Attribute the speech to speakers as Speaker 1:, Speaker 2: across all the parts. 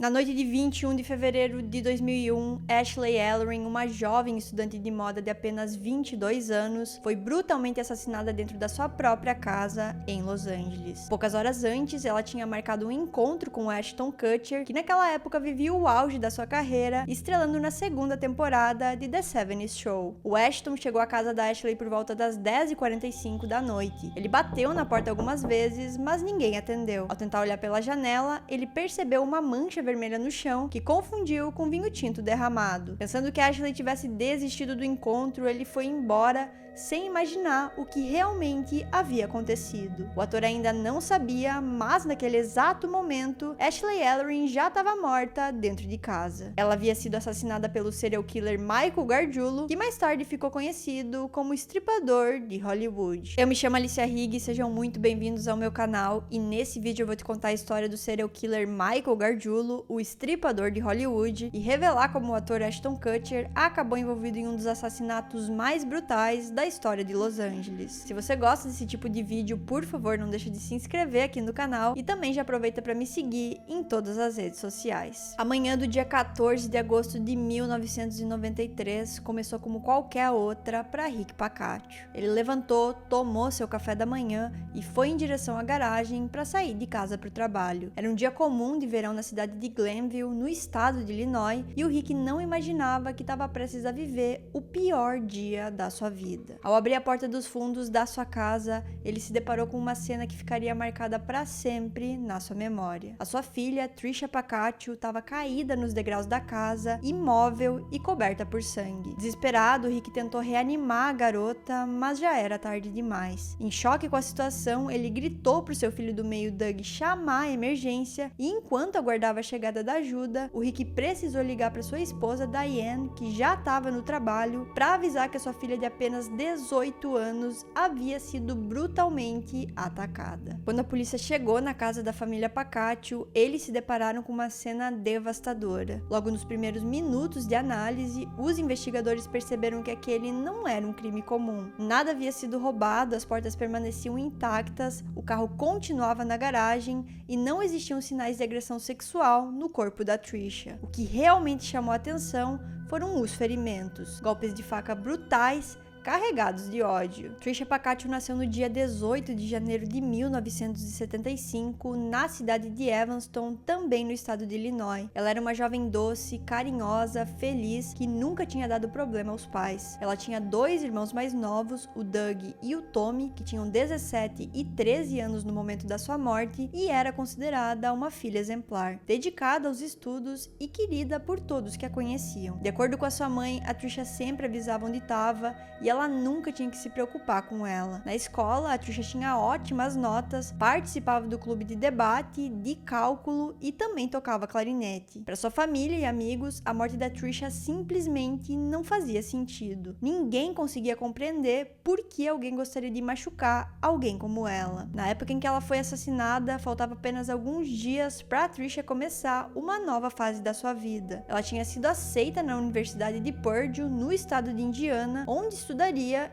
Speaker 1: Na noite de 21 de fevereiro de 2001, Ashley Ellerin, uma jovem estudante de moda de apenas 22 anos, foi brutalmente assassinada dentro da sua própria casa em Los Angeles. Poucas horas antes, ela tinha marcado um encontro com Ashton Kutcher, que naquela época vivia o auge da sua carreira, estrelando na segunda temporada de The 70's Show. O Ashton chegou à casa da Ashley por volta das 10h45 da noite. Ele bateu na porta algumas vezes, mas ninguém atendeu. Ao tentar olhar pela janela, ele percebeu uma mancha vermelha no chão, que confundiu com vinho tinto derramado. Pensando que Ashley tivesse desistido do encontro, ele foi embora sem imaginar o que realmente havia acontecido. O ator ainda não sabia, mas naquele exato momento, Ashley Ellerin já estava morta dentro de casa. Ela havia sido assassinada pelo serial killer Michael Gargiulo, que mais tarde ficou conhecido como estripador de Hollywood. Eu me chamo Alicia Rigg, sejam muito bem-vindos ao meu canal, e nesse vídeo eu vou te contar a história do serial killer Michael Gargiulo, o estripador de Hollywood, e revelar como o ator Ashton Kutcher acabou envolvido em um dos assassinatos mais brutais da história de Los Angeles. Se você gosta desse tipo de vídeo, por favor, não deixe de se inscrever aqui no canal e também já aproveita para me seguir em todas as redes sociais. A manhã do dia 14 de agosto de 1993 começou como qualquer outra para Rick Pacaccio. Ele levantou, tomou seu café da manhã e foi em direção à garagem para sair de casa para o trabalho. Era um dia comum de verão na cidade de Glenville, no estado de Illinois, e o Rick não imaginava que estava prestes a viver o pior dia da sua vida. Ao abrir a porta dos fundos da sua casa, ele se deparou com uma cena que ficaria marcada para sempre na sua memória. A sua filha, Trisha Pacaccio, estava caída nos degraus da casa, imóvel e coberta por sangue. Desesperado, Rick tentou reanimar a garota, mas já era tarde demais. Em choque com a situação, ele gritou para o seu filho do meio, Doug, chamar a emergência, e enquanto aguardava a chegada da ajuda, o Rick precisou ligar para sua esposa, Diane, que já estava no trabalho, para avisar que a sua filha de apenas 18 anos havia sido brutalmente atacada. Quando a polícia chegou na casa da família Pacaccio, eles se depararam com uma cena devastadora. Logo nos primeiros minutos de análise, os investigadores perceberam que aquele não era um crime comum. Nada havia sido roubado, as portas permaneciam intactas, o carro continuava na garagem e não existiam sinais de agressão sexual no corpo da Trisha. O que realmente chamou a atenção foram os ferimentos, golpes de faca brutais carregados de ódio. Trisha Pacaccio nasceu no dia 18 de janeiro de 1975, na cidade de Evanston, também no estado de Illinois. Ela era uma jovem doce, carinhosa, feliz, que nunca tinha dado problema aos pais. Ela tinha dois irmãos mais novos, o Doug e o Tommy, que tinham 17 e 13 anos no momento da sua morte, e era considerada uma filha exemplar, dedicada aos estudos e querida por todos que a conheciam. De acordo com a sua mãe, a Trisha sempre avisava onde estava e ela nunca tinha que se preocupar com ela. Na escola, a Trisha tinha ótimas notas, participava do clube de debate, de cálculo e também tocava clarinete. Para sua família e amigos, a morte da Trisha simplesmente não fazia sentido. Ninguém conseguia compreender por que alguém gostaria de machucar alguém como ela. Na época em que ela foi assassinada, faltava apenas alguns dias para a Trisha começar uma nova fase da sua vida. Ela tinha sido aceita na Universidade de Purdue, no estado de Indiana, onde estudaria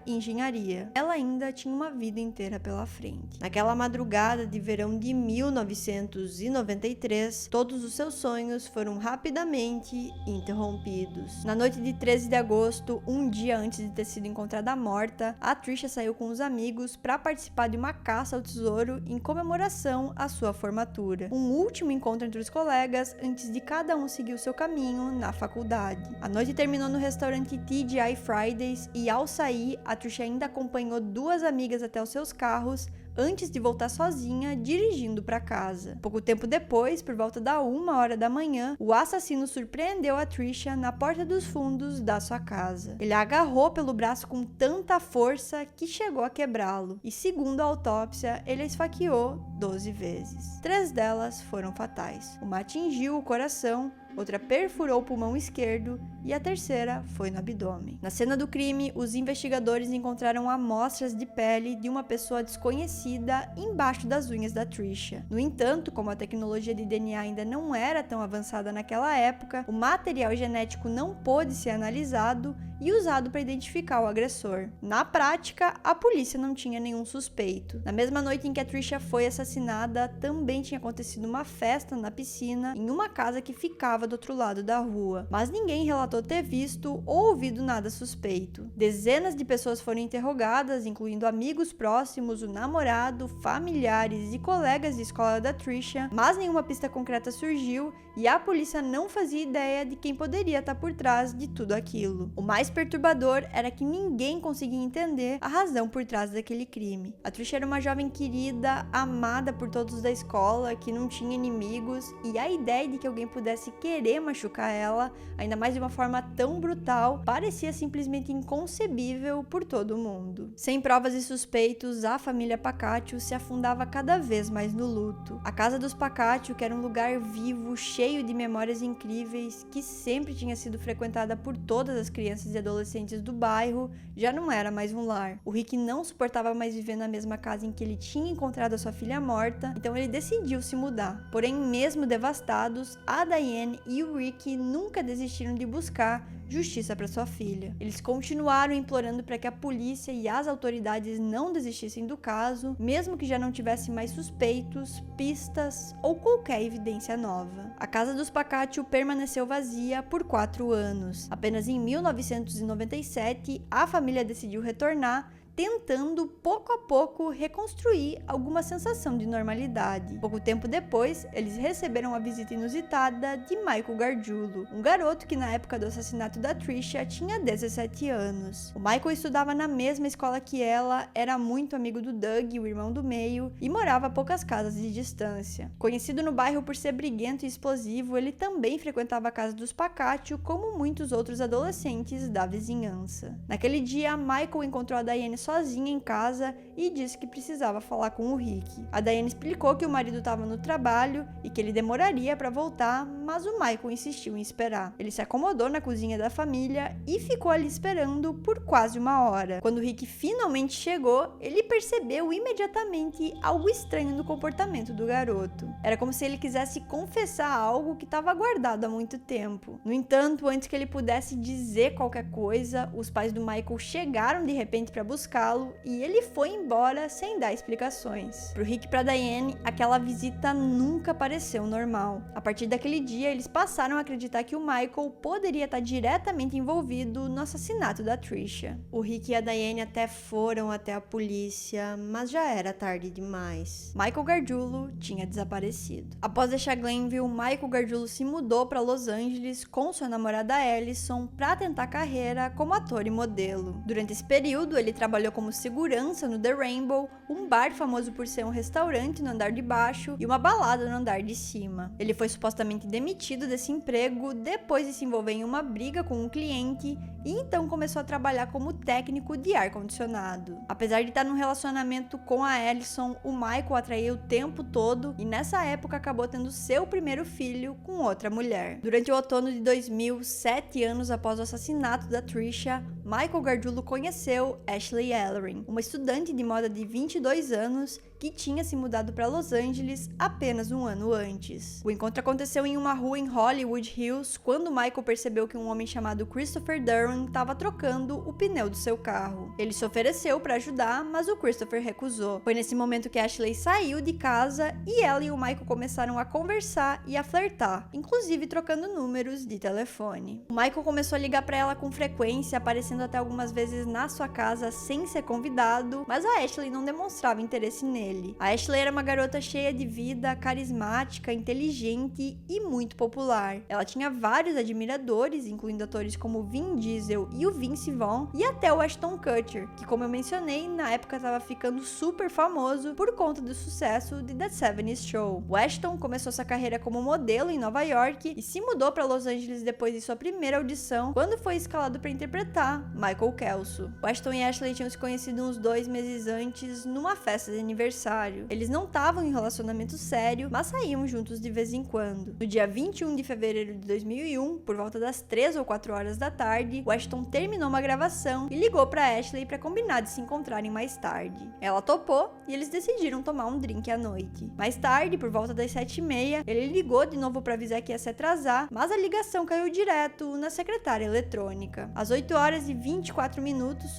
Speaker 1: engenharia. Ela ainda tinha uma vida inteira pela frente. Naquela madrugada de verão de 1993, todos os seus sonhos foram rapidamente interrompidos. Na noite de 13 de agosto, um dia antes de ter sido encontrada morta, a Trisha saiu com os amigos para participar de uma caça ao tesouro em comemoração à sua formatura. Um último encontro entre os colegas antes de cada um seguir o seu caminho na faculdade. A noite terminou no restaurante TGI Fridays e ao sair, a Trisha ainda acompanhou duas amigas até os seus carros antes de voltar sozinha, dirigindo para casa. Pouco tempo depois, por volta da 1h da manhã, o assassino surpreendeu a Trisha na porta dos fundos da sua casa. Ele a agarrou pelo braço com tanta força que chegou a quebrá-lo, e segundo a autópsia, ele a esfaqueou 12 vezes. 3 delas foram fatais. Uma atingiu o coração, outra perfurou o pulmão esquerdo e a terceira foi no abdômen. Na cena do crime, os investigadores encontraram amostras de pele de uma pessoa desconhecida embaixo das unhas da Trisha. No entanto, como a tecnologia de DNA ainda não era tão avançada naquela época, o material genético não pôde ser analisado e usado para identificar o agressor. Na prática, a polícia não tinha nenhum suspeito. Na mesma noite em que a Trisha foi assassinada, também tinha acontecido uma festa na piscina em uma casa que ficava do outro lado da rua, mas ninguém relatou ter visto ou ouvido nada suspeito. Dezenas de pessoas foram interrogadas, incluindo amigos próximos, o namorado, familiares e colegas de escola da Trisha, mas nenhuma pista concreta surgiu e a polícia não fazia ideia de quem poderia estar por trás de tudo aquilo. O mais perturbador era que ninguém conseguia entender a razão por trás daquele crime. A Trisha era uma jovem querida, amada por todos da escola, que não tinha inimigos, e a ideia de que alguém pudesse querer machucar ela, ainda mais de uma forma tão brutal, parecia simplesmente inconcebível por todo mundo. Sem provas e suspeitos, a família Pacaccio se afundava cada vez mais no luto. A casa dos Pacaccio, que era um lugar vivo, cheio de memórias incríveis, que sempre tinha sido frequentada por todas as crianças e adolescentes do bairro, já não era mais um lar. O Rick não suportava mais viver na mesma casa em que ele tinha encontrado a sua filha morta, então ele decidiu se mudar. Porém, mesmo devastados, a Diane e o Rick nunca desistiram de buscar justiça para sua filha. Eles continuaram implorando para que a polícia e as autoridades não desistissem do caso, mesmo que já não tivesse mais suspeitos, pistas ou qualquer evidência nova. A casa dos Pacaccio permaneceu vazia por 4 anos. Apenas em 1997, a família decidiu retornar, tentando pouco a pouco reconstruir alguma sensação de normalidade. Pouco tempo depois, eles receberam a visita inusitada de Michael Gargiulo, um garoto que na época do assassinato da Trisha tinha 17 anos. O Michael estudava na mesma escola que ela, era muito amigo do Doug, o irmão do meio, e morava a poucas casas de distância. Conhecido no bairro por ser briguento e explosivo, ele também frequentava a casa dos Pacaccio, como muitos outros adolescentes da vizinhança. Naquele dia, Michael encontrou a Diane sozinha em casa e disse que precisava falar com o Rick. A Diane explicou que o marido estava no trabalho e que ele demoraria para voltar, mas o Michael insistiu em esperar. Ele se acomodou na cozinha da família e ficou ali esperando por quase 1 hora. Quando o Rick finalmente chegou, ele percebeu imediatamente algo estranho no comportamento do garoto. Era como se ele quisesse confessar algo que estava guardado há muito tempo. No entanto, antes que ele pudesse dizer qualquer coisa, os pais do Michael chegaram de repente para buscar e ele foi embora sem dar explicações. Pro Rick e pra Diane, aquela visita nunca pareceu normal. A partir daquele dia, eles passaram a acreditar que o Michael poderia estar diretamente envolvido no assassinato da Trisha. O Rick e a Diane até foram até a polícia, mas já era tarde demais. Michael Gargiulo tinha desaparecido. Após deixar Glenville, Michael Gargiulo se mudou para Los Angeles com sua namorada Allison para tentar carreira como ator e modelo. Durante esse período, ele trabalhou como segurança no The Rainbow, um bar famoso por ser um restaurante no andar de baixo e uma balada no andar de cima. Ele foi supostamente demitido desse emprego depois de se envolver em uma briga com um cliente e então começou a trabalhar como técnico de ar-condicionado. Apesar de estar num relacionamento com a Allison, o Michael atraía o tempo todo e nessa época acabou tendo seu primeiro filho com outra mulher. Durante o outono de 2000, 7 anos após o assassinato da Trisha, Michael Gargiulo conheceu Ashley Ellery, uma estudante de moda de 22 anos que tinha se mudado para Los Angeles apenas 1 ano antes. O encontro aconteceu em uma rua em Hollywood Hills, quando Michael percebeu que um homem chamado Christopher Durham estava trocando o pneu do seu carro. Ele se ofereceu para ajudar, mas o Christopher recusou. Foi nesse momento que Ashley saiu de casa e ela e o Michael começaram a conversar e a flertar, inclusive trocando números de telefone. O Michael começou a ligar para ela com frequência, aparecendo até algumas vezes na sua casa sem ser convidado, mas a Ashley não demonstrava interesse nele. A Ashley era uma garota cheia de vida, carismática, inteligente e muito popular. Ela tinha vários admiradores, incluindo atores como Vin Diesel e o Vince Vaughn, e até o Ashton Kutcher, que, como eu mencionei, na época estava ficando super famoso por conta do sucesso de The 70's Show. O Ashton começou sua carreira como modelo em Nova York e se mudou para Los Angeles depois de sua primeira audição, quando foi escalado para interpretar Michael Kelso. O Ashton e Ashley tinham se conhecido uns 2 meses antes numa festa de aniversário aniversário. Eles não estavam em relacionamento sério, mas saíam juntos de vez em quando. No dia 21 de fevereiro de 2001, por volta das 3 ou 4 horas da tarde, o Ashton terminou uma gravação e ligou para Ashley para combinar de se encontrarem mais tarde. Ela topou e eles decidiram tomar um drink à noite. Mais tarde, por volta das 7h30, ele ligou de novo para avisar que ia se atrasar, mas a ligação caiu direto na secretária eletrônica. Às 8h24,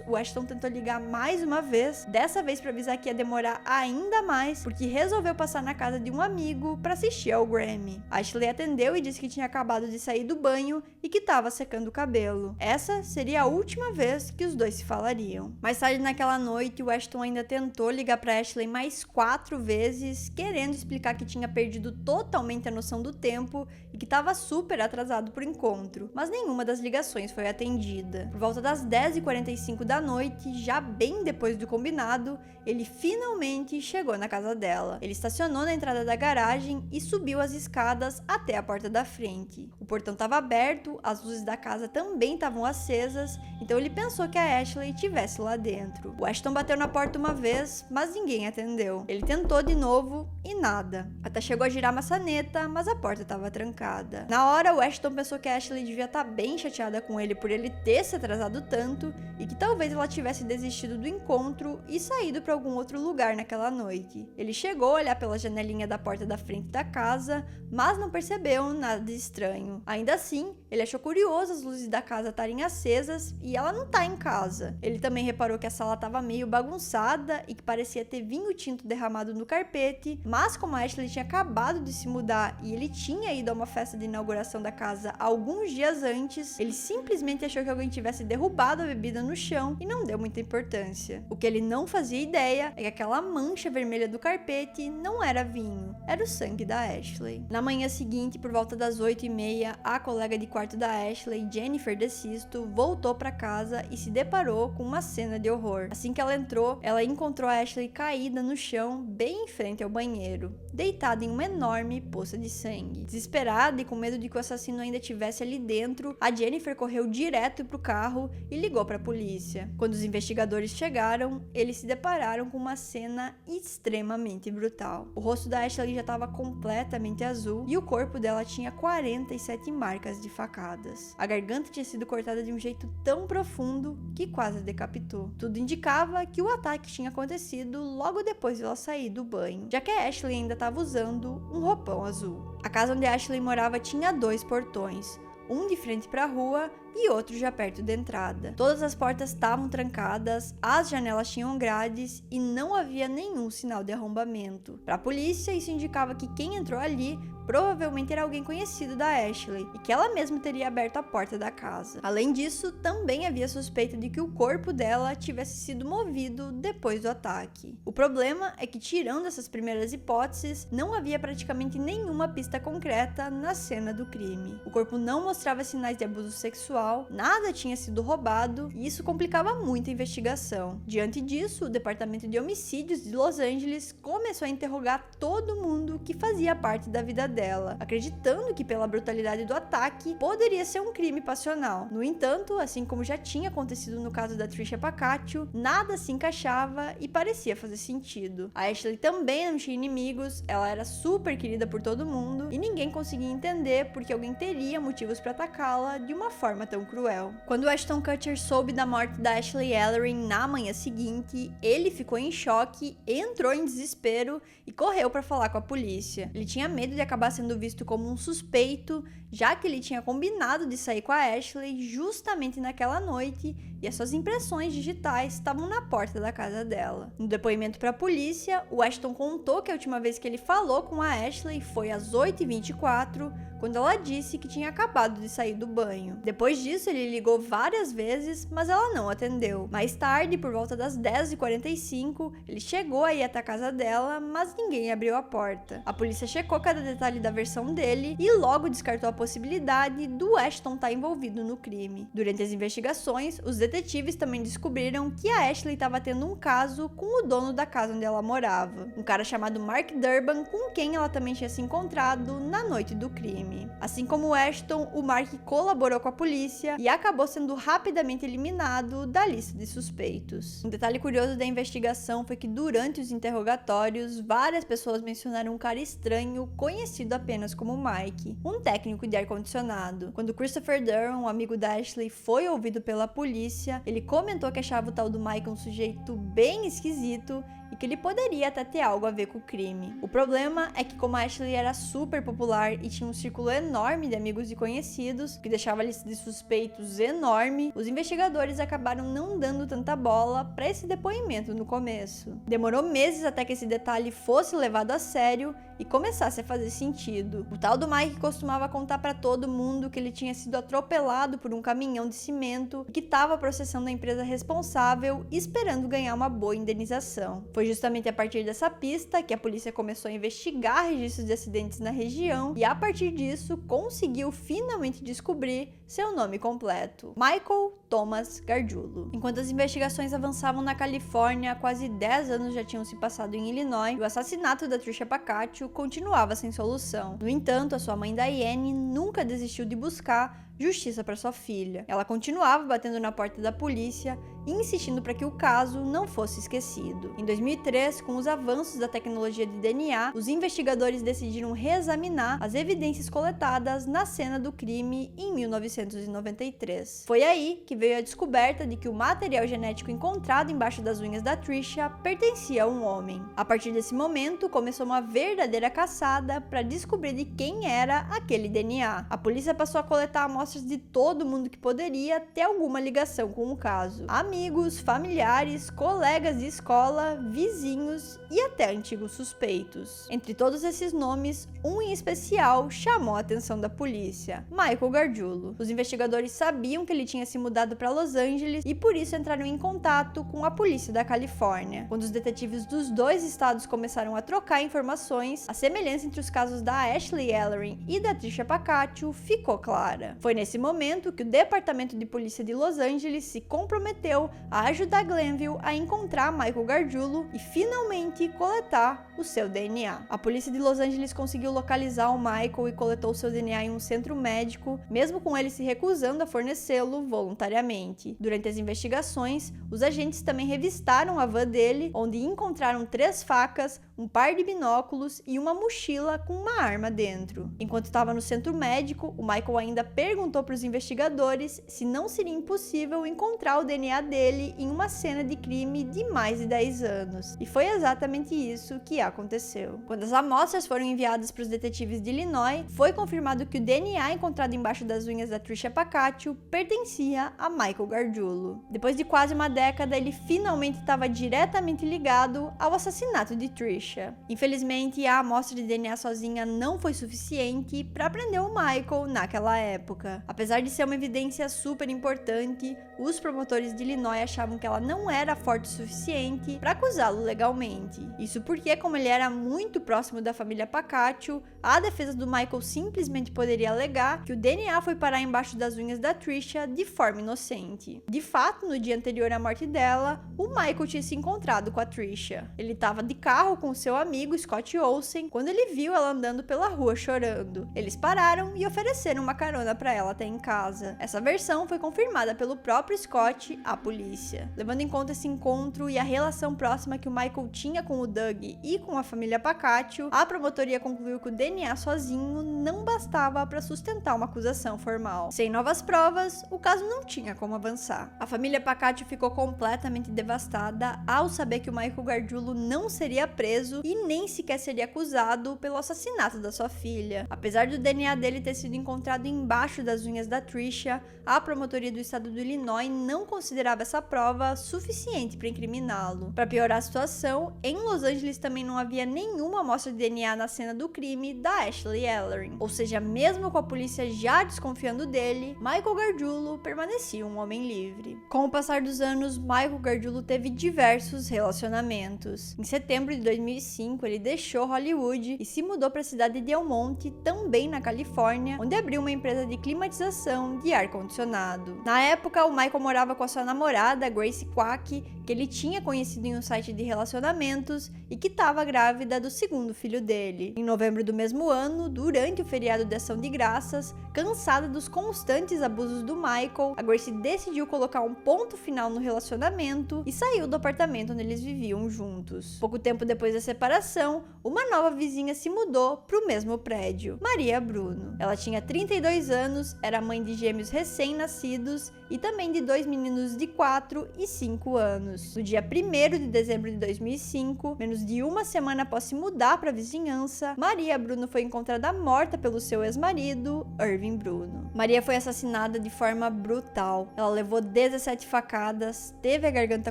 Speaker 1: o Ashton tentou ligar mais uma vez, dessa vez para avisar que ia demorar ainda mais, porque resolveu passar na casa de um amigo para assistir ao Grammy. Ashley atendeu e disse que tinha acabado de sair do banho e que estava secando o cabelo. Essa seria a última vez que os dois se falariam. Mais tarde naquela noite, o Ashton ainda tentou ligar para Ashley mais 4 vezes, querendo explicar que tinha perdido totalmente a noção do tempo e que estava super atrasado pro encontro, mas nenhuma das ligações foi atendida. Por volta das 10h45 da noite, já bem depois do combinado, ele finalmente chegou na casa dela. Ele estacionou na entrada da garagem e subiu as escadas até a porta da frente. O portão estava aberto, as luzes da casa também estavam acesas, então ele pensou que a Ashley estivesse lá dentro. O Ashton bateu na porta uma vez, mas ninguém atendeu. Ele tentou de novo e nada. Até chegou a girar a maçaneta, mas a porta estava trancada. Na hora, o Ashton pensou que a Ashley devia estar bem chateada com ele por ele ter se atrasado tanto e que talvez ela tivesse desistido do encontro e saído para algum outro lugar naquela noite. Ele chegou a olhar pela janelinha da porta da frente da casa, mas não percebeu nada de estranho. Ainda assim, ele achou curioso as luzes da casa estarem acesas e ela não tá em casa. Ele também reparou que a sala estava meio bagunçada e que parecia ter vinho tinto derramado no carpete, mas como a Ashley tinha acabado de se mudar e ele tinha ido a uma festa de inauguração da casa alguns dias antes, ele simplesmente achou que alguém tivesse derrubado a bebida no chão e não deu muita importância. O que ele não fazia ideia é que aquela mancha vermelha do carpete não era vinho, era o sangue da Ashley. Na manhã seguinte, por volta das 8h30, a colega de quarto da Ashley, Jennifer DeSisto, voltou para casa e se deparou com uma cena de horror. Assim que ela entrou, ela encontrou a Ashley caída no chão, bem em frente ao banheiro, deitada em uma enorme poça de sangue. Desesperada e com medo de que o assassino ainda estivesse ali dentro, a Jennifer correu direto pro carro e ligou para a polícia. Quando os investigadores chegaram, eles se depararam com uma cena extremamente brutal. O rosto da Ashley já estava completamente azul e o corpo dela tinha 47 marcas de facadas. A garganta tinha sido cortada de um jeito tão profundo que quase a decapitou. Tudo indicava que o ataque tinha acontecido logo depois de ela sair do banho, já que a Ashley ainda estava usando um roupão azul. A casa onde a Ashley morava tinha 2 portões, um de frente para a rua e outro já perto da entrada. Todas as portas estavam trancadas, as janelas tinham grades e não havia nenhum sinal de arrombamento. Para a polícia, isso indicava que quem entrou ali provavelmente era alguém conhecido da Ashley e que ela mesma teria aberto a porta da casa. Além disso, também havia suspeita de que o corpo dela tivesse sido movido depois do ataque. O problema é que, tirando essas primeiras hipóteses, não havia praticamente nenhuma pista concreta na cena do crime. O corpo não mostrava sinais de abuso sexual, nada tinha sido roubado e isso complicava muito a investigação. Diante disso, o Departamento de Homicídios de Los Angeles começou a interrogar todo mundo que fazia parte da vida dela, acreditando que pela brutalidade do ataque poderia ser um crime passional. No entanto, assim como já tinha acontecido no caso da Trisha Pacatio, nada se encaixava e parecia fazer sentido. A Ashley também não tinha inimigos, ela era super querida por todo mundo e ninguém conseguia entender porque alguém teria motivos para atacá-la de uma forma tão cruel. Quando Ashton Kutcher soube da morte da Ashley Ellering na manhã seguinte, ele ficou em choque, entrou em desespero e correu para falar com a polícia. Ele tinha medo de acabar sendo visto como um suspeito, já que ele tinha combinado de sair com a Ashley justamente naquela noite e as suas impressões digitais estavam na porta da casa dela. No depoimento para a polícia, o Ashton contou que a última vez que ele falou com a Ashley foi às 8h24, quando ela disse que tinha acabado de sair do banho. Depois disso, ele ligou várias vezes, mas ela não atendeu. Mais tarde, por volta das 10h45, ele chegou a ir até a casa dela, mas ninguém abriu a porta. A polícia checou cada detalhe da versão dele e logo descartou a possibilidade do Ashton estar envolvido no crime. Durante as investigações, os detetives também descobriram que a Ashley estava tendo um caso com o dono da casa onde ela morava, um cara chamado Mark Durban, com quem ela também tinha se encontrado na noite do crime. crime. Assim como Ashton, o Mark colaborou com a polícia e acabou sendo rapidamente eliminado da lista de suspeitos. Um detalhe curioso da investigação foi que durante os interrogatórios, várias pessoas mencionaram um cara estranho conhecido apenas como Mike, um técnico de ar-condicionado. Quando Christopher Durham, um amigo da Ashley, foi ouvido pela polícia, ele comentou que achava o tal do Mike um sujeito bem esquisito e que ele poderia até ter algo a ver com o crime. O problema é que, como a Ashley era super popular e tinha um círculo enorme de amigos e conhecidos, que deixava a lista de suspeitos enorme, os investigadores acabaram não dando tanta bola para esse depoimento no começo. Demorou meses até que esse detalhe fosse levado a sério e começasse a fazer sentido. O tal do Mike costumava contar para todo mundo que ele tinha sido atropelado por um caminhão de cimento e que estava processando a empresa responsável, esperando ganhar uma boa indenização. Foi justamente a partir dessa pista que a polícia começou a investigar registros de acidentes na região e, a partir disso, conseguiu finalmente descobrir seu nome completo: Michael Thomas Gargiulo. Enquanto as investigações avançavam na Califórnia, quase 10 anos já tinham se passado em Illinois e o assassinato da Trisha Pacaccio continuava sem solução. No entanto, a sua mãe Diane nunca desistiu de buscar justiça para sua filha. Ela continuava batendo na porta da polícia e insistindo para que o caso não fosse esquecido. Em 2003, com os avanços da tecnologia de DNA, os investigadores decidiram reexaminar as evidências coletadas na cena do crime em 1993. Foi aí que veio a descoberta de que o material genético encontrado embaixo das unhas da Trisha pertencia a um homem. A partir desse momento, começou uma verdadeira caçada para descobrir de quem era aquele DNA. A polícia passou a coletar amostras de todo mundo que poderia ter alguma ligação com o caso: amigos, familiares, colegas de escola, vizinhos e até antigos suspeitos. Entre todos esses nomes, um em especial chamou a atenção da polícia: Michael Gargiulo. Os investigadores sabiam que ele tinha se mudado para Los Angeles e por isso entraram em contato com a polícia da Califórnia. Quando os detetives dos dois estados começaram a trocar informações, a semelhança entre os casos da Ashley Ellery e da Trisha Pacaccio ficou clara. Foi nesse momento que o Departamento de Polícia de Los Angeles se comprometeu a ajudar Glenville a encontrar Michael Gargiulo e finalmente coletar o seu DNA. A polícia de Los Angeles conseguiu localizar o Michael e coletou seu DNA em um centro médico, mesmo com ele se recusando a fornecê-lo voluntariamente. Durante as investigações, os agentes também revistaram a van dele, onde encontraram 3 facas, um par de binóculos e uma mochila com uma arma dentro. Enquanto estava no centro médico, o Michael ainda perguntou para os investigadores se não seria impossível encontrar o DNA dele em uma cena de crime de mais de 10 anos. E foi exatamente isso que aconteceu. Quando as amostras foram enviadas para os detetives de Illinois, foi confirmado que o DNA encontrado embaixo das unhas da Trisha Pacaccio pertencia a Michael Gargiulo. Depois de quase uma década, ele finalmente estava diretamente ligado ao assassinato de Trisha. Infelizmente, a amostra de DNA sozinha não foi suficiente para prender o Michael naquela época. Apesar de ser uma evidência super importante, os promotores de Illinois achavam que ela não era forte o suficiente para acusá-lo legalmente. Isso porque, como ele era muito próximo da família Pacaccio, a defesa do Michael simplesmente poderia alegar que o DNA foi parar embaixo das unhas da Trisha de forma inocente. De fato, no dia anterior à morte dela, o Michael tinha se encontrado com a Trisha. Ele estava de carro com seu amigo Scott Olsen quando ele viu ela andando pela rua chorando. Eles pararam e ofereceram uma carona para ela até em casa. Essa versão foi confirmada pelo próprio Scott à polícia. Levando em conta esse encontro e a relação próxima que o Michael tinha com o Doug e com a família Pacaccio, a promotoria concluiu que o DNA sozinho não bastava para sustentar uma acusação formal. Sem novas provas, o caso não tinha como avançar. A família Pacaccio ficou completamente devastada ao saber que o Michael Gargiulo não seria preso e nem sequer seria acusado pelo assassinato da sua filha. Apesar do DNA dele ter sido encontrado embaixo das unhas da Trisha, a promotoria do estado do Illinois não considerava essa prova suficiente para incriminá-lo. Para piorar a situação, em Los Angeles também não havia nenhuma amostra de DNA na cena do crime da Ashley Ellery. Ou seja, mesmo com a polícia já desconfiando dele, Michael Gargiulo permanecia um homem livre. Com o passar dos anos, Michael Gargiulo teve diversos relacionamentos. Em setembro de 2010, 2005, ele deixou Hollywood e se mudou para a cidade de El Monte, também na Califórnia, onde abriu uma empresa de climatização de ar-condicionado. Na época, o Michael morava com a sua namorada, Grace Kwak, que ele tinha conhecido em um site de relacionamentos e que estava grávida do segundo filho dele. Em novembro do mesmo ano, durante o feriado de Ação de Graças, cansada dos constantes abusos do Michael, a Grace decidiu colocar um ponto final no relacionamento e saiu do apartamento onde eles viviam juntos. Pouco tempo depois da separação, uma nova vizinha se mudou para o mesmo prédio, Maria Bruno. Ela tinha 32 anos, era mãe de gêmeos recém-nascidos e também de 2 meninos de 4 e 5 anos. No dia 1º de dezembro de 2005, menos de uma semana após se mudar para a vizinhança, Maria Bruno foi encontrada morta pelo seu ex-marido, Irving Bruno. Maria foi assassinada de forma brutal. Ela levou 17 facadas, teve a garganta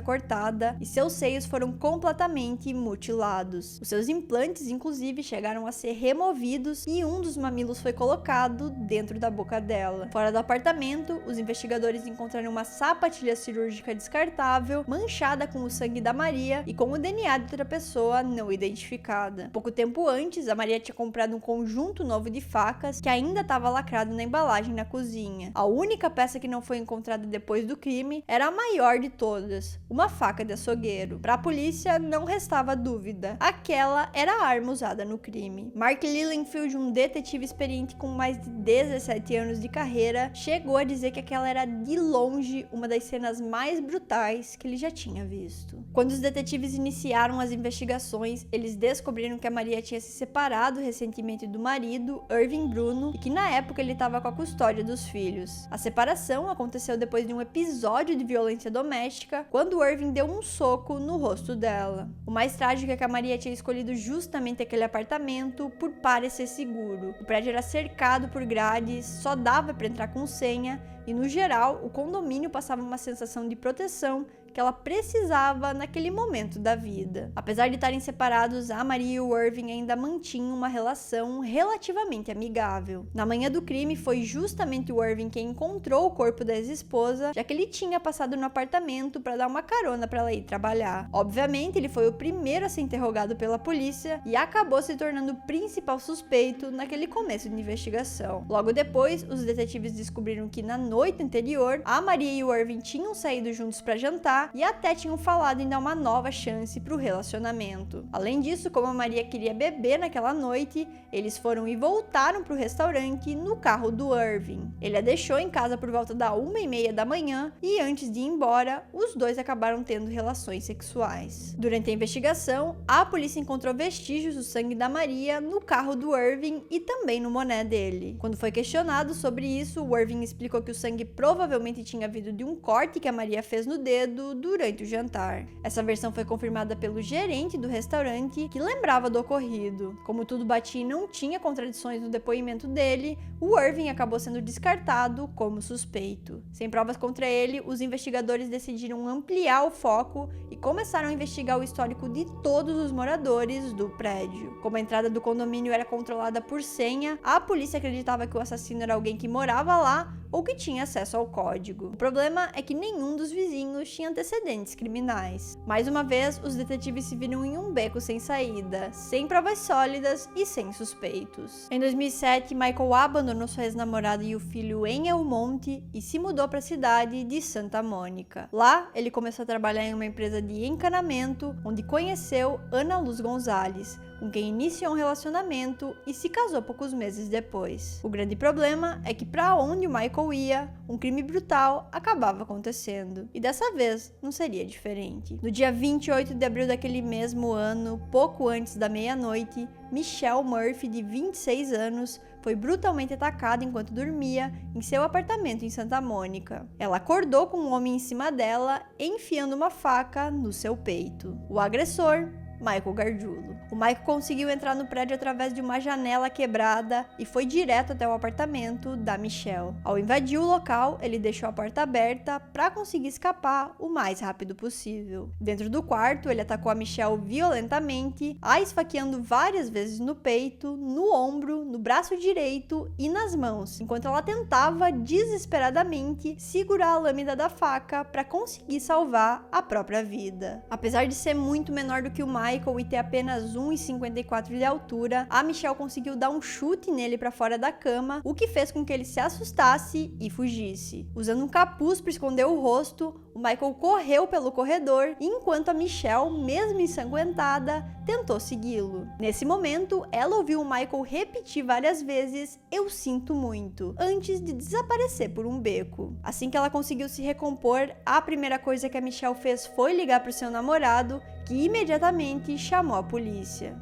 Speaker 1: cortada e seus seios foram completamente mutilados. Os seus implantes, inclusive, chegaram a ser removidos e um dos mamilos foi colocado dentro da boca dela. Fora do apartamento, os investigadores encontraram uma sapatilha cirúrgica descartável, manchada com o sangue da Maria e com o DNA de outra pessoa não identificada. Pouco tempo antes, a Maria tinha comprado um conjunto novo de facas que ainda estava lacrado na embalagem na cozinha. A única peça que não foi encontrada depois do crime era a maior de todas, uma faca de açougueiro. Para a polícia, não restava dúvida. Aquela era a arma usada no crime. Mark Lilienfeld, um detetive experiente com mais de 17 anos de carreira, chegou a dizer que aquela era de longe uma das cenas mais brutais que ele já tinha visto. Quando os detetives iniciaram as investigações, eles descobriram que a Maria tinha se separado recentemente do marido, Irving Bruno, e que na época ele estava com a custódia dos filhos. A separação aconteceu depois de um episódio de violência doméstica, quando Irving deu um soco no rosto dela. O mais trágico é que a Maria tinha escolhido justamente aquele apartamento por parecer seguro. O prédio era cercado por grades, só dava para entrar com senha e, no geral, o condomínio passava uma sensação de proteção que ela precisava naquele momento da vida. Apesar de estarem separados, a Maria e o Irving ainda mantinham uma relação relativamente amigável. Na manhã do crime, foi justamente o Irving quem encontrou o corpo da ex-esposa, já que ele tinha passado no apartamento para dar uma carona para ela ir trabalhar. Obviamente, ele foi o primeiro a ser interrogado pela polícia e acabou se tornando o principal suspeito naquele começo de investigação. Logo depois, os detetives descobriram que na noite anterior, a Maria e o Irving tinham saído juntos para jantar e até tinham falado em dar uma nova chance para o relacionamento. Além disso, como a Maria queria beber naquela noite, eles foram e voltaram para o restaurante no carro do Irving. Ele a deixou em casa por volta da 1h30 da manhã e antes de ir embora, os dois acabaram tendo relações sexuais. Durante a investigação, a polícia encontrou vestígios do sangue da Maria no carro do Irving e também no boné dele. Quando foi questionado sobre isso, o Irving explicou que o sangue provavelmente tinha vindo de um corte que a Maria fez no dedo durante o jantar. Essa versão foi confirmada pelo gerente do restaurante, que lembrava do ocorrido. Como tudo batia e não tinha contradições no depoimento dele, o Irving acabou sendo descartado como suspeito. Sem provas contra ele, os investigadores decidiram ampliar o foco e começaram a investigar o histórico de todos os moradores do prédio. Como a entrada do condomínio era controlada por senha, a polícia acreditava que o assassino era alguém que morava lá ou que tinha acesso ao código. O problema é que nenhum dos vizinhos tinha antecedentes criminais. Mais uma vez, os detetives se viram em um beco sem saída, sem provas sólidas e sem suspeitos. Em 2007, Michael abandonou sua ex-namorada e o filho em El Monte e se mudou para a cidade de Santa Mônica. Lá, ele começou a trabalhar em uma empresa de encanamento, onde conheceu Ana Luz Gonzalez, com quem iniciou um relacionamento e se casou poucos meses depois. O grande problema é que para onde o Michael ia, um crime brutal acabava acontecendo. E dessa vez não seria diferente. No dia 28 de abril daquele mesmo ano, pouco antes da meia-noite, Michelle Murphy, de 26 anos, foi brutalmente atacada enquanto dormia em seu apartamento em Santa Mônica. Ela acordou com um homem em cima dela, enfiando uma faca no seu peito. O agressor, Michael Gargiulo. O Michael conseguiu entrar no prédio através de uma janela quebrada e foi direto até o apartamento da Michelle. Ao invadir o local, ele deixou a porta aberta para conseguir escapar o mais rápido possível. Dentro do quarto, ele atacou a Michelle violentamente, a esfaqueando várias vezes no peito, no ombro, no braço direito e nas mãos, enquanto ela tentava desesperadamente segurar a lâmina da faca para conseguir salvar a própria vida. Apesar de ser muito menor do que o Michael e ter apenas 1,54 de altura, a Michelle conseguiu dar um chute nele para fora da cama, o que fez com que ele se assustasse e fugisse. Usando um capuz para esconder o rosto, o Michael correu pelo corredor, enquanto a Michelle, mesmo ensanguentada, tentou segui-lo. Nesse momento, ela ouviu o Michael repetir várias vezes "eu sinto muito", antes de desaparecer por um beco. Assim que ela conseguiu se recompor, a primeira coisa que a Michelle fez foi ligar para o seu namorado, que imediatamente chamou a polícia.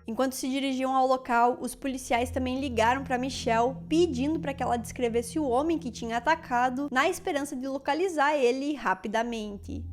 Speaker 1: Enquanto se dirigiam ao local, os policiais também ligaram para Michelle, pedindo para que ela descrevesse o homem que tinha atacado, na esperança de localizar ele rapidamente.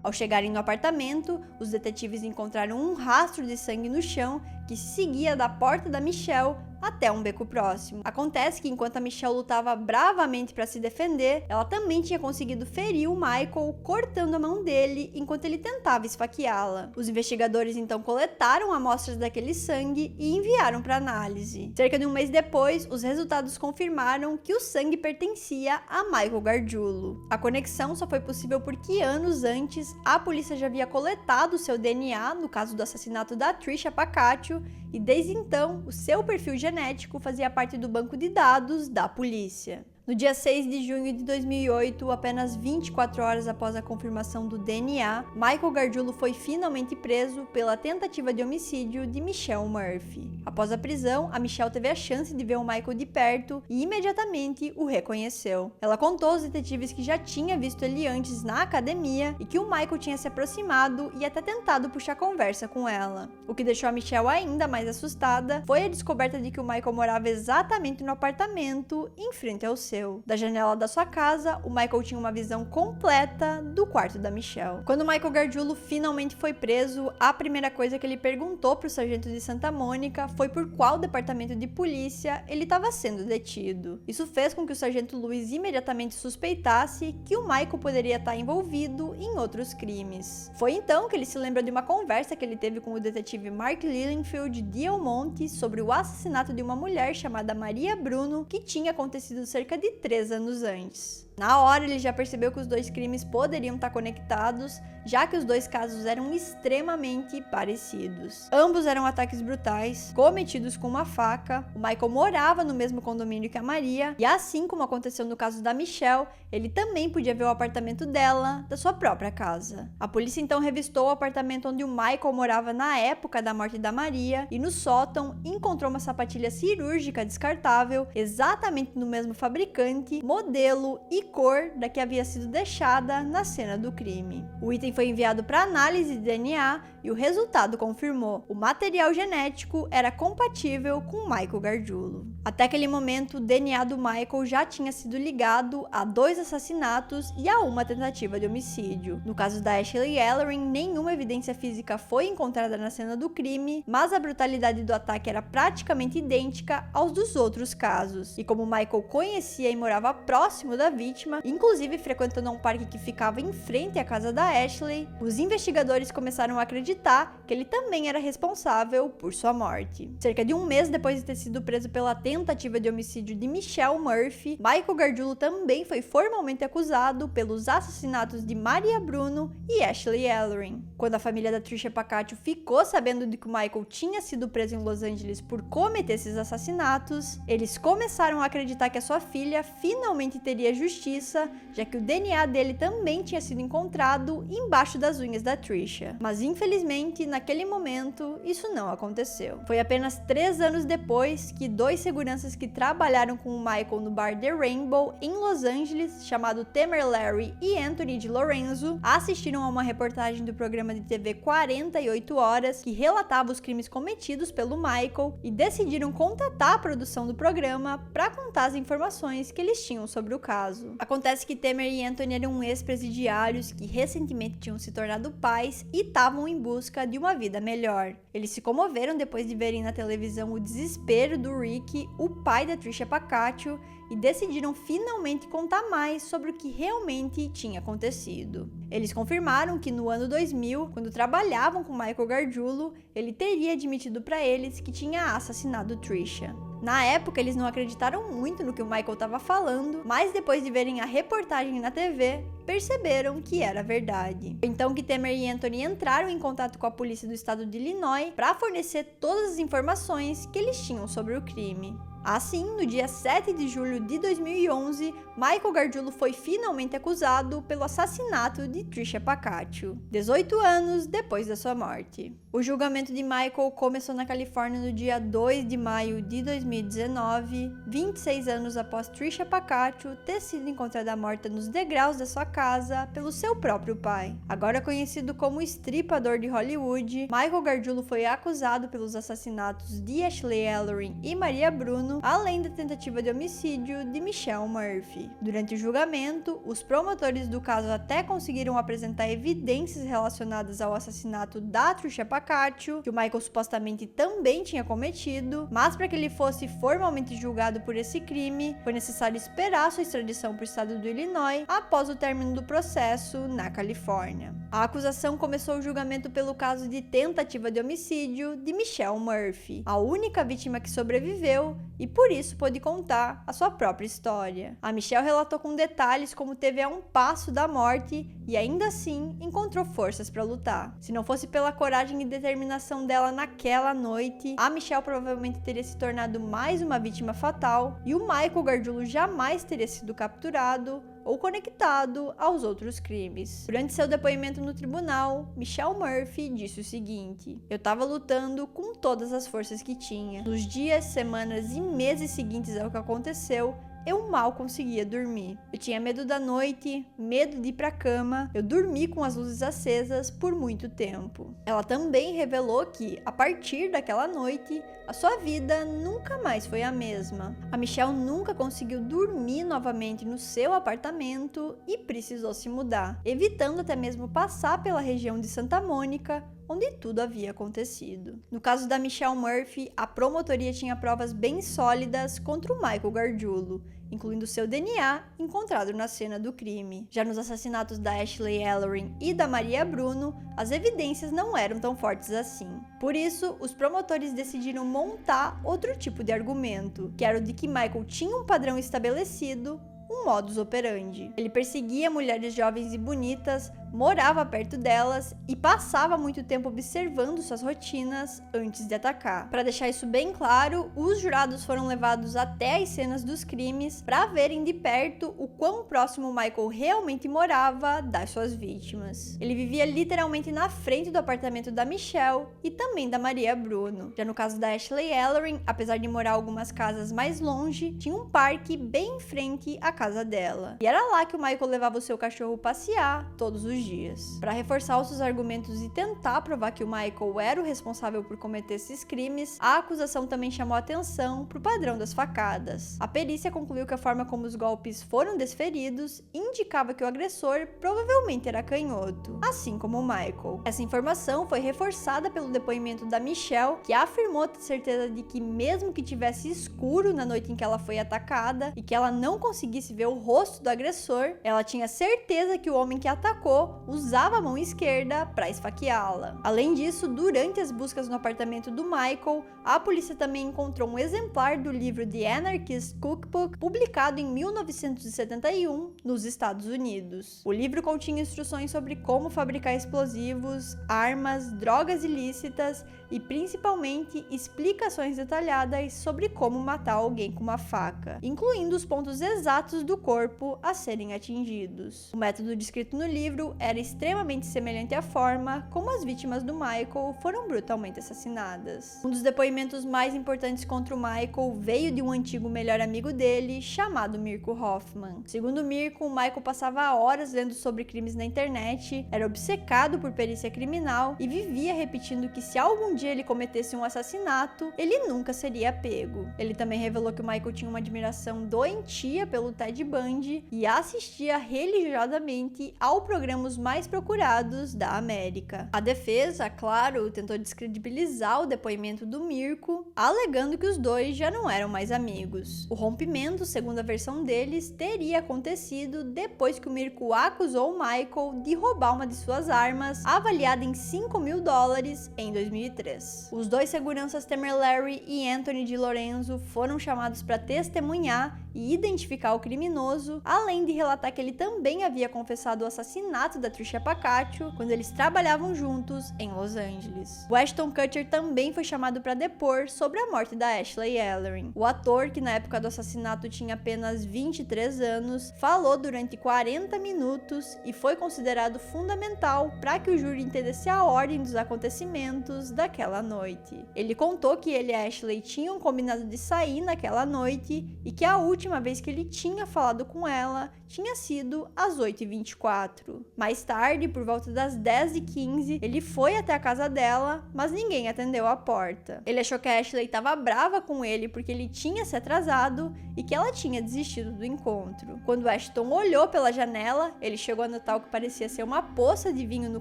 Speaker 1: Ao chegarem no apartamento, os detetives encontraram um rastro de sangue no chão que seguia da porta da Michelle até um beco próximo. Acontece que enquanto a Michelle lutava bravamente para se defender, ela também tinha conseguido ferir o Michael, cortando a mão dele enquanto ele tentava esfaqueá-la. Os investigadores então coletaram amostras daquele sangue e enviaram para análise. Cerca de um mês depois, os resultados confirmaram que o sangue pertencia a Michael Gargiulo. A conexão só foi possível porque anos antes, a polícia já havia coletado seu DNA no caso do assassinato da Trisha Pacatio, e desde então, o seu perfil genético fazia parte do banco de dados da polícia. No dia 6 de junho de 2008, apenas 24 horas após a confirmação do DNA, Michael Gargiulo foi finalmente preso pela tentativa de homicídio de Michelle Murphy. Após a prisão, a Michelle teve a chance de ver o Michael de perto e imediatamente o reconheceu. Ela contou aos detetives que já tinha visto ele antes na academia e que o Michael tinha se aproximado e até tentado puxar conversa com ela. O que deixou a Michelle ainda mais assustada foi a descoberta de que o Michael morava exatamente no apartamento em frente ao seu. Da janela da sua casa, o Michael tinha uma visão completa do quarto da Michelle. Quando Michael Gargiulo finalmente foi preso, a primeira coisa que ele perguntou para o sargento de Santa Mônica foi por qual departamento de polícia ele estava sendo detido. Isso fez com que o sargento Lewis imediatamente suspeitasse que o Michael poderia estar envolvido em outros crimes. Foi então que ele se lembra de uma conversa que ele teve com o detetive Mark Lillenfield de El Monte sobre o assassinato de uma mulher chamada Maria Bruno, que tinha acontecido cerca de 3 anos antes. Na hora, ele já percebeu que os dois crimes poderiam estar conectados, já que os dois casos eram extremamente parecidos. Ambos eram ataques brutais, cometidos com uma faca. O Michael morava no mesmo condomínio que a Maria, e assim como aconteceu no caso da Michelle, ele também podia ver o apartamento dela, da sua própria casa. A polícia então revistou o apartamento onde o Michael morava na época da morte da Maria, e no sótão encontrou uma sapatilha cirúrgica descartável, exatamente no mesmo fabricante, modelo e cor da que havia sido deixada na cena do crime. O item foi enviado para análise de DNA e o resultado confirmou: o material genético era compatível com Michael Gargiulo. Até aquele momento, o DNA do Michael já tinha sido ligado a 2 assassinatos e a uma tentativa de homicídio. No caso da Ashley Ellering, nenhuma evidência física foi encontrada na cena do crime, mas a brutalidade do ataque era praticamente idêntica aos dos outros casos. E como Michael conhecia e morava próximo da vítima, inclusive frequentando um parque que ficava em frente à casa da Ashley, os investigadores começaram a acreditar que ele também era responsável por sua morte. Cerca de um mês depois de ter sido preso pela tentativa de homicídio de Michelle Murphy, Michael Gargiulo também foi formalmente acusado pelos assassinatos de Maria Bruno e Ashley Ellering. Quando a família da Trisha Pacatio ficou sabendo de que o Michael tinha sido preso em Los Angeles por cometer esses assassinatos, eles começaram a acreditar que a sua filha finalmente teria justiça, já que o DNA dele também tinha sido encontrado embaixo das unhas da Trisha. Mas infelizmente, naquele momento, isso não aconteceu. Foi apenas 3 anos depois que 2 seguranças que trabalharam com o Michael no bar The Rainbow, em Los Angeles, chamado Temer Larry e Anthony de Lorenzo, assistiram a uma reportagem do programa de TV 48 Horas que relatava os crimes cometidos pelo Michael e decidiram contatar a produção do programa para contar as informações que eles tinham sobre o caso. caso. Acontece que Temer e Anthony eram ex-presidiários que recentemente tinham se tornado pais e estavam em busca de uma vida melhor. Eles se comoveram depois de verem na televisão o desespero do Rick, o pai da Trisha Pacatio, e decidiram finalmente contar mais sobre o que realmente tinha acontecido. Eles confirmaram que no ano 2000, quando trabalhavam com Michael Gargiulo, ele teria admitido para eles que tinha assassinado Trisha. Na época, eles não acreditaram muito no que o Michael estava falando, mas depois de verem a reportagem na TV, perceberam que era verdade. Então que Temer e Anthony entraram em contato com a polícia do estado de Illinois para fornecer todas as informações que eles tinham sobre o crime. Assim, no dia 7 de julho de 2011, Michael Gargiulo foi finalmente acusado pelo assassinato de Trisha Pacatio, 18 anos depois da sua morte. O julgamento de Michael começou na Califórnia no dia 2 de maio de 2019, 26 anos após Trisha Pacatio ter sido encontrada morta nos degraus da sua casa pelo seu próprio pai. Agora conhecido como estripador de Hollywood, Michael Gargiulo foi acusado pelos assassinatos de Ashley Ellery e Maria Bruno, além da tentativa de homicídio de Michelle Murphy. Durante o julgamento, os promotores do caso até conseguiram apresentar evidências relacionadas ao assassinato da Trisha Pacatio, que o Michael supostamente também tinha cometido, mas para que ele fosse formalmente julgado por esse crime, foi necessário esperar sua extradição para o estado do Illinois após o término do processo na Califórnia. A acusação começou o julgamento pelo caso de tentativa de homicídio de Michelle Murphy, a única vítima que sobreviveu e por isso pôde contar a sua própria história. A Michelle relatou com detalhes como teve a um passo da morte e ainda assim encontrou forças para lutar. Se não fosse pela coragem e determinação dela naquela noite, a Michelle provavelmente teria se tornado mais uma vítima fatal e o Michael Gargiulo jamais teria sido capturado ou conectado aos outros crimes. Durante seu depoimento no tribunal, Michelle Murphy disse o seguinte: "Eu estava lutando com todas as forças que tinha. Nos dias, semanas e meses seguintes ao que aconteceu, eu mal conseguia dormir. Eu tinha medo da noite, medo de ir pra cama, eu dormi com as luzes acesas por muito tempo." Ela também revelou que, a partir daquela noite, a sua vida nunca mais foi a mesma. A Michelle nunca conseguiu dormir novamente no seu apartamento e precisou se mudar, evitando até mesmo passar pela região de Santa Mônica, onde tudo havia acontecido. No caso da Michelle Murphy, a promotoria tinha provas bem sólidas contra o Michael Gargiulo, incluindo seu DNA encontrado na cena do crime. Já nos assassinatos da Ashley Ellery e da Maria Bruno, as evidências não eram tão fortes assim. Por isso, os promotores decidiram montar outro tipo de argumento, que era o de que Michael tinha um padrão estabelecido, um modus operandi. Ele perseguia mulheres jovens e bonitas, morava perto delas e passava muito tempo observando suas rotinas antes de atacar. Para deixar isso bem claro, os jurados foram levados até as cenas dos crimes para verem de perto o quão próximo Michael realmente morava das suas vítimas. Ele vivia literalmente na frente do apartamento da Michelle e também da Maria Bruno. Já no caso da Ashley Ellery, apesar de morar algumas casas mais longe, tinha um parque bem em frente à casa dela. E era lá que o Michael levava o seu cachorro passear todos os dias. Para reforçar os seus argumentos e tentar provar que o Michael era o responsável por cometer esses crimes, a acusação também chamou atenção para o padrão das facadas. A perícia concluiu que a forma como os golpes foram desferidos indicava que o agressor provavelmente era canhoto, assim como o Michael. Essa informação foi reforçada pelo depoimento da Michelle, que afirmou ter certeza de que mesmo que tivesse escuro na noite em que ela foi atacada e que ela não conseguisse ver o rosto do agressor, ela tinha certeza que o homem que atacou usava a mão esquerda para esfaqueá-la. Além disso, durante as buscas no apartamento do Michael, a polícia também encontrou um exemplar do livro The Anarchist Cookbook, publicado em 1971 nos Estados Unidos. O livro continha instruções sobre como fabricar explosivos, armas, drogas ilícitas e principalmente explicações detalhadas sobre como matar alguém com uma faca, incluindo os pontos exatos do corpo a serem atingidos. O método descrito no livro era extremamente semelhante à forma como as vítimas do Michael foram brutalmente assassinadas. Um dos depoimentos mais importantes contra o Michael veio de um antigo melhor amigo dele, chamado Mirko Hoffman. Segundo Mirko, o Michael passava horas lendo sobre crimes na internet, era obcecado por perícia criminal e vivia repetindo que se algum dia ele cometesse um assassinato, ele nunca seria pego. Ele também revelou que o Michael tinha uma admiração doentia pelo Ted Ted Bundy e assistia religiosamente ao programa Os Mais Procurados da América. A defesa, claro, tentou descredibilizar o depoimento do Mirko, alegando que os dois já não eram mais amigos. O rompimento, segundo a versão deles, teria acontecido depois que o Mirko acusou o Michael de roubar uma de suas armas, avaliada em $5.000 em 2003. Os dois seguranças Temer Larry e Anthony Di Lorenzo foram chamados para testemunhar e identificar o criminoso, além de relatar que ele também havia confessado o assassinato da Trisha Pacatio quando eles trabalhavam juntos em Los Angeles. O Ashton Kutcher também foi chamado para depor sobre a morte da Ashley Ellerin. O ator, que na época do assassinato tinha apenas 23 anos, falou durante 40 minutos e foi considerado fundamental para que o júri entendesse a ordem dos acontecimentos daquela noite. Ele contou que ele e a Ashley tinham combinado de sair naquela noite e que a última vez que ele tinha falado com ela tinha sido às 8h24. Mais tarde, por volta das 10h15, ele foi até a casa dela, mas ninguém atendeu a porta. Ele achou que a Ashley estava brava com ele porque ele tinha se atrasado e que ela tinha desistido do encontro. Quando Ashton olhou pela janela, ele chegou a notar o que parecia ser uma poça de vinho no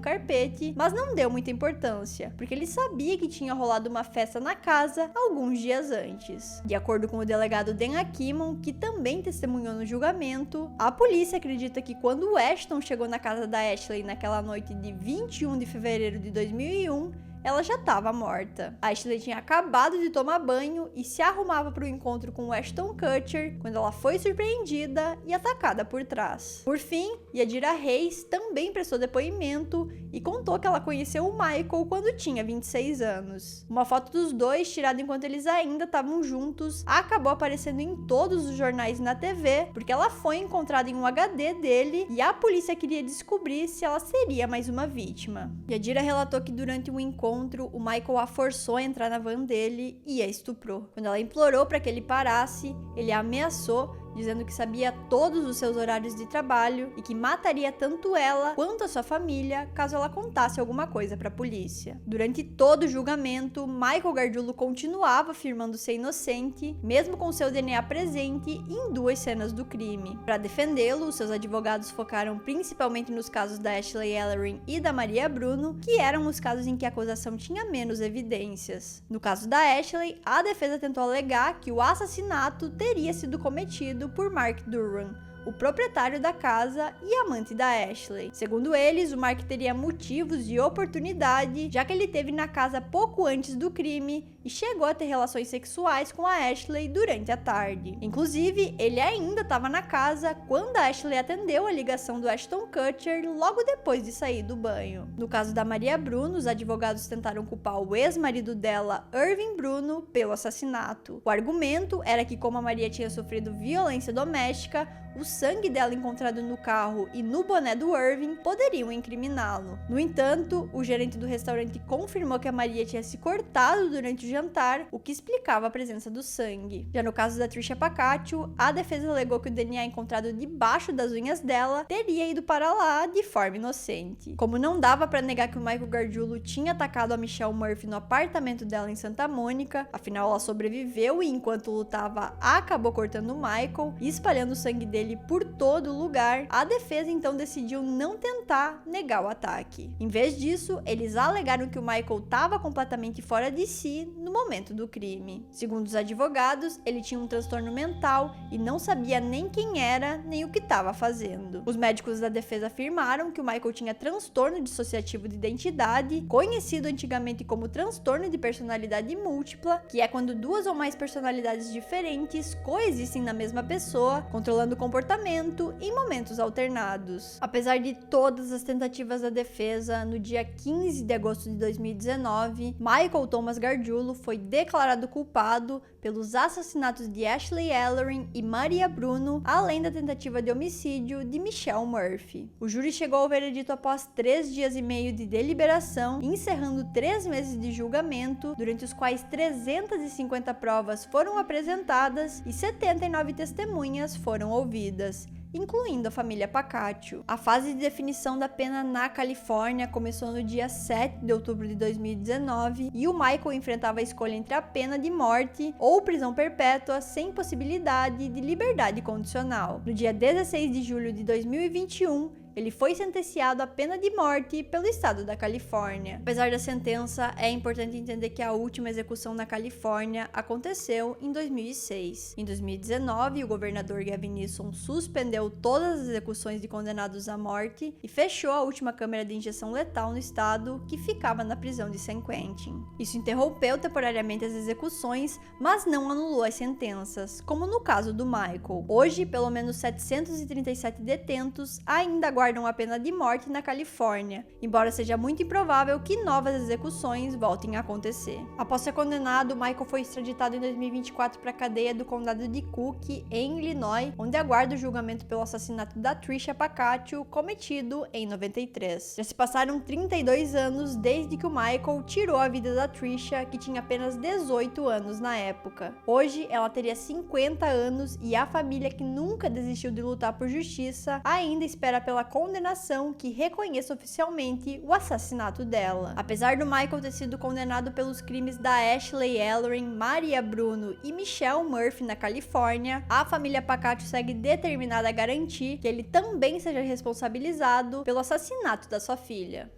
Speaker 1: carpete, mas não deu muita importância, porque ele sabia que tinha rolado uma festa na casa alguns dias antes. De acordo com o delegado Dan Akimon, que também testemunhou no julgamento, a polícia acredita que quando o Ashton chegou na casa da Ashley naquela noite de 21 de fevereiro de 2001, ela já estava morta. A Ashley tinha acabado de tomar banho e se arrumava para o encontro com o Ashton Kutcher quando ela foi surpreendida e atacada por trás. Por fim, Yadira Reis também prestou depoimento e contou que ela conheceu o Michael quando tinha 26 anos. Uma foto dos dois, tirada enquanto eles ainda estavam juntos, acabou aparecendo em todos os jornais e na TV, porque ela foi encontrada em um HD dele e a polícia queria descobrir se ela seria mais uma vítima. Yadira relatou que durante um encontro, o Michael a forçou a entrar na van dele e a estuprou. Quando ela implorou para que ele parasse, ele a ameaçou, dizendo que sabia todos os seus horários de trabalho e que mataria tanto ela quanto a sua família caso ela contasse alguma coisa para a polícia. Durante todo o julgamento, Michael Gargiulo continuava afirmando ser inocente, mesmo com seu DNA presente em 2 cenas do crime. Para defendê-lo, seus advogados focaram principalmente nos casos da Ashley Ellerin e da Maria Bruno, que eram os casos em que a acusação tinha menos evidências. No caso da Ashley, a defesa tentou alegar que o assassinato teria sido cometido por Mark Duran, o proprietário da casa e amante da Ashley. Segundo eles, o Mark teria motivos de oportunidade, já que ele esteve na casa pouco antes do crime e chegou a ter relações sexuais com a Ashley durante a tarde. Inclusive, ele ainda estava na casa quando a Ashley atendeu a ligação do Ashton Kutcher logo depois de sair do banho. No caso da Maria Bruno, os advogados tentaram culpar o ex-marido dela, Irving Bruno, pelo assassinato. O argumento era que, como a Maria tinha sofrido violência doméstica, o sangue dela encontrado no carro e no boné do Irving poderiam incriminá-lo. No entanto, o gerente do restaurante confirmou que a Maria tinha se cortado durante o jantar, o que explicava a presença do sangue. Já no caso da Trisha Pacatio, a defesa alegou que o DNA encontrado debaixo das unhas dela teria ido para lá de forma inocente. Como não dava para negar que o Michael Gargiulo tinha atacado a Michelle Murphy no apartamento dela em Santa Mônica, afinal ela sobreviveu e enquanto lutava acabou cortando o Michael e espalhando o sangue dele por todo o lugar, a defesa então decidiu não tentar negar o ataque. Em vez disso, eles alegaram que o Michael estava completamente fora de si no momento do crime. Segundo os advogados, ele tinha um transtorno mental e não sabia nem quem era, nem o que estava fazendo. Os médicos da defesa afirmaram que o Michael tinha transtorno dissociativo de identidade, conhecido antigamente como transtorno de personalidade múltipla, que é quando 2 ou mais personalidades diferentes coexistem na mesma pessoa, controlando o comportamento em momentos alternados. Apesar de todas as tentativas da defesa, no dia 15 de agosto de 2019, Michael Thomas Gargiulo foi declarado culpado pelos assassinatos de Ashley Ellerin e Maria Bruno, além da tentativa de homicídio de Michelle Murphy. O júri chegou ao veredito após 3 dias e meio de deliberação, encerrando 3 meses de julgamento, durante os quais 350 provas foram apresentadas e 79 testemunhas foram ouvidas. incluindo a família Pacaccio. A fase de definição da pena na Califórnia começou no dia 7 de outubro de 2019 e o Michael enfrentava a escolha entre a pena de morte ou prisão perpétua sem possibilidade de liberdade condicional. No dia 16 de julho de 2021, ele foi sentenciado à pena de morte pelo estado da Califórnia. Apesar da sentença, é importante entender que a última execução na Califórnia aconteceu em 2006. Em 2019, o governador Gavin Newsom suspendeu todas as execuções de condenados à morte e fechou a última câmara de injeção letal no estado, que ficava na prisão de San Quentin. Isso interrompeu temporariamente as execuções, mas não anulou as sentenças, como no caso do Michael. Hoje, pelo menos 737 detentos ainda aguardam a pena de morte na Califórnia, embora seja muito improvável que novas execuções voltem a acontecer. Após ser condenado, Michael foi extraditado em 2024 para a cadeia do condado de Cook, em Illinois, onde aguarda o julgamento pelo assassinato da Tricia Pacaccio, cometido em 93. Já se passaram 32 anos desde que o Michael tirou a vida da Tricia, que tinha apenas 18 anos na época. Hoje, ela teria 50 anos e a família, que nunca desistiu de lutar por justiça, ainda espera pela condenação que reconheça oficialmente o assassinato dela. Apesar do Michael ter sido condenado pelos crimes da Ashley Ellerin, Maria Bruno e Michelle Murphy na Califórnia, a família Pacaccio segue determinada a garantir que ele também seja responsabilizado pelo assassinato da sua filha.